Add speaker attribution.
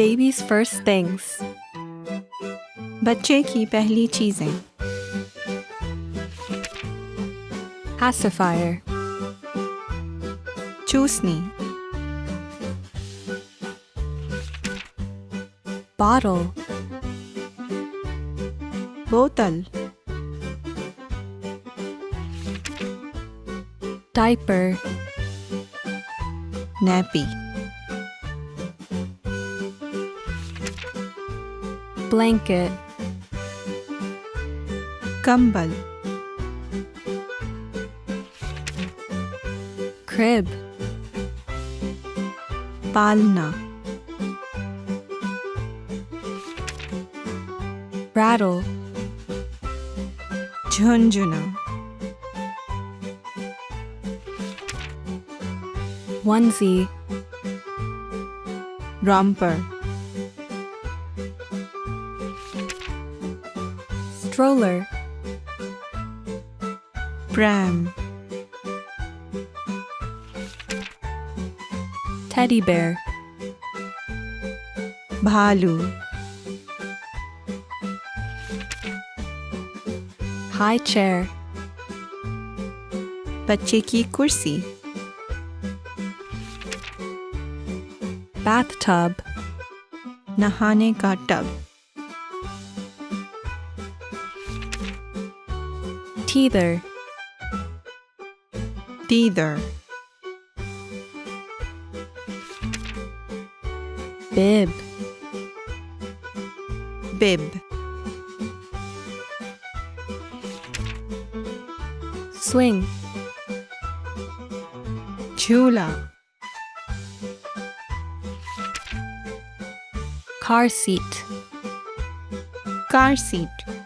Speaker 1: baby's first things.
Speaker 2: बच्चे की पहली चीजें.
Speaker 1: Pacifier.
Speaker 2: चूसनी.
Speaker 1: Bottle.
Speaker 2: बोतल.
Speaker 1: Diaper.
Speaker 2: nappy.
Speaker 1: Blanket.
Speaker 2: कंबल.
Speaker 1: Crib.
Speaker 2: पालना.
Speaker 1: Rattle.
Speaker 2: झुनझुना.
Speaker 1: Onesie.
Speaker 2: romper.
Speaker 1: Stroller.
Speaker 2: pram.
Speaker 1: Teddy bear.
Speaker 2: भालू.
Speaker 1: High chair.
Speaker 2: बच्चे की कुर्सी.
Speaker 1: Bathtub.
Speaker 2: नहाने का tub.
Speaker 1: Teether.
Speaker 2: teether.
Speaker 1: Bib.
Speaker 2: bib.
Speaker 1: Swing.
Speaker 2: झूला.
Speaker 1: Car seat.
Speaker 2: car seat.